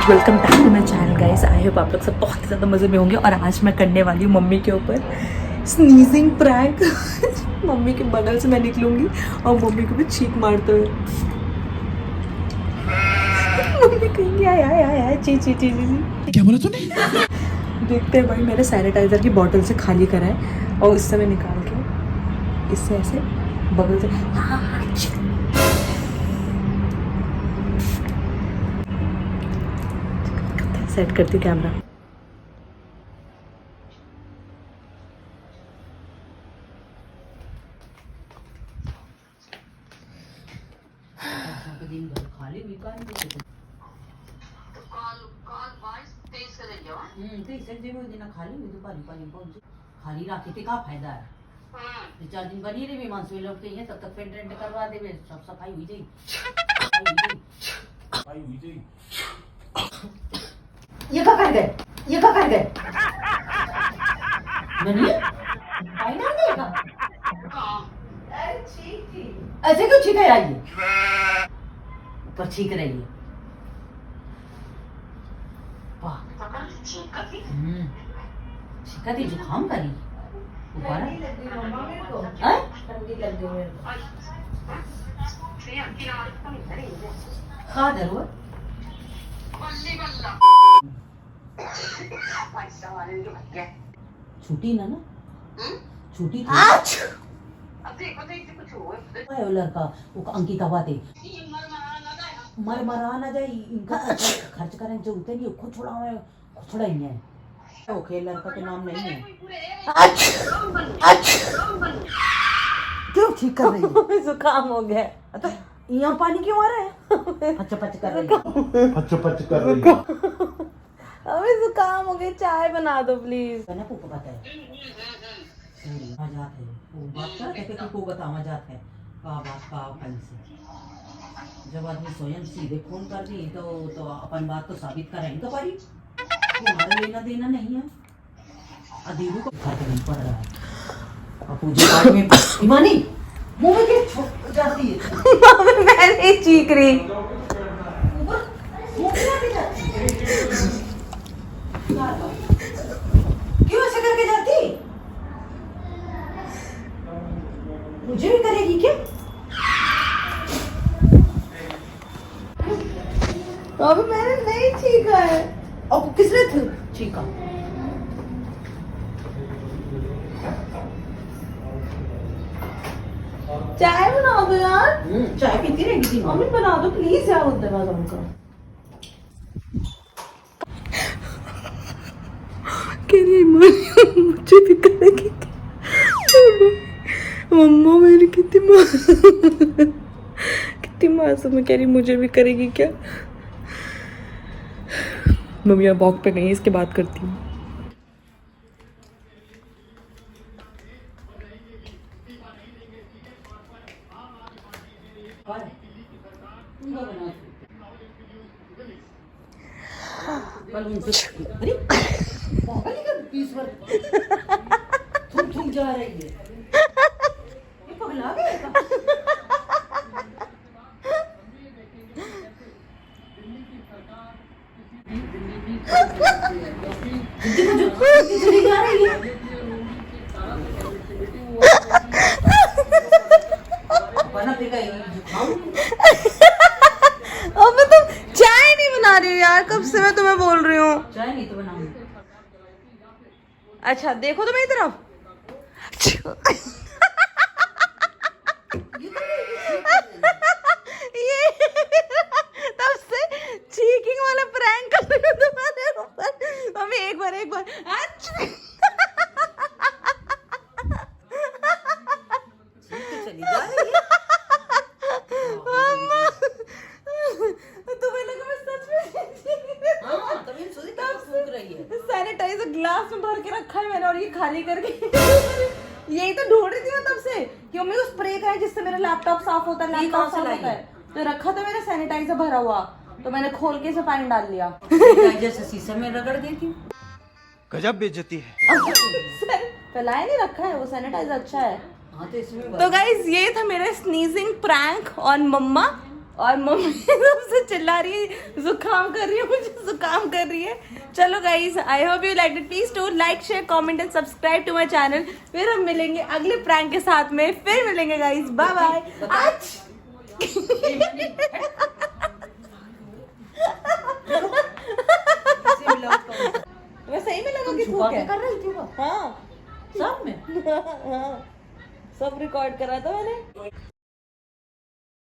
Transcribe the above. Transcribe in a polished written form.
Welcome back to my channel guys. I hope आप लोग सब बहुत ही ज़्यादा मज़े में होंगे। और आज मैं करने वाली हूँ मम्मी के ऊपर स्नीजिंग प्रैंक। मम्मी के बगल से मैं निकलूंगी और मम्मी को भी छींक मारते हुए। मम्मी कहेंगी आय आय आय आय ची ची ची ची। क्या बोला तूने? देखते हैं भाई, मैंने सैनिटाइजर की बॉटल से खाली करा है और इस समय निकाल के इससे ऐसे बगल से सेट करती कैमरा। खाली राखी थे का फायदा है? 2-4 दिन बनी रही मेहमान से लोग हैं, तब तक पेंट रेंट करवा दे, सब सफाई हुई जाएगी। ये क्या कर गए? ये क्या कर गए? नहीं आई ना देगा। अरे ठीक थी। ऐसे क्यों छींक रही है? ऊपर छींक रही है। वाह छींका थी, जुकाम करी ऊपर खा जरूर छुट्टी ना छुट्टी लड़का वो अंकिता हुआ थे मर ना जाए, इनका खर्च करने की जरूरत नहीं, खुद छोड़ा ही है। वो खेल लड़का के नाम नहीं है। क्यों ठीक कर रही है? जुकाम हो गया। यहाँ पानी क्यों आ रहा है? पच कर रही है। पच कर रही है। अबे जुकाम हो गया, चाय बना दो प्लीज। मैंने को पता है मजाक है वो बात कर कहते को बता मजाक है का बात का कल से जब आदमी स्वयं सीधे फोन कर दी तो अपन बात तो साबित करेंगे तो पारी हमारा लेना देना नहीं है। अधीरू को खाते नहीं पड़ रहा है और पूजा पाठ में ईमानी मुंह में के जाती है। मैं नहीं चीख रही। क्यों ऐसे करके जाती? मुझे भी करेगी क्या? अभी मैंने नहीं चीखा है। और किसने छीका? चाय बना दो यार। चाय पीती रहेगी थी मम्मी बना दो प्लीज यार उधर दरवाजा उनका। मुझे भी करेगी मम्मा मेरी कितनी मासूम है। कह रही मुझे भी करेगी क्या? मम्मी यहाँ वॉक पे गई, इसके बात करती हूँ। तुम जा रही है ये पगला गया। चली जा रही है। अब मैं तुम चाय नहीं बना रही हो यार, कब से मैं तुम्हें बोल रही हूँ। चाय नहीं तो बनाऊंगी। अच्छा देखो तो मेरी तरफ। ये तब से चीकिंग वाला प्रैंक कर रही हूँ तुम्हारे ऊपर। मम्मी एक बार चली जा रही है। तुम्हें लगा मैं सच में हाँ, तभी सोची तब फूंक रही है। सैनिटाइजर ग्लास में भर के रखा है मैंने और ये खाली करके यही तो ढूंढ रही थी मैं तब से कि मम्मी उस स्प्रे का है जिससे मेरा लैपटॉप साफ होता है। लैपटॉप साफ होता है तो रखा था मेरा सैनिटाइजर भरा हुआ, तो मैंने खोल के इसे पानी डाल लिया। सैनिटाइजर से शीशे में रगड़ देती हूँ। गजब बेइज्जती है। फैलाए नहीं रखा है वो सैनिटाइजर, अच्छा है। हाँ तो इसमें तो गाइज ये था मेरा स्नीजिंग प्रैंक ऑन मम्मा। और मम्मी सबसे चिल्ला रही है, जुकाम कर रही है, मुझे जुकाम कर रही है। चलो guys, I hope you like it. Please do like, share, comment and subscribe to my channel. फिर हम मिलेंगे अगले प्रैंक के साथ में, फिर मिलेंगे गाइस। Bye bye. आज मैं सही में लगा कि छुपा थूक के है। कर रही थी वो हाँ सब में। हाँ, सब रिकॉर्ड करा था मैंने।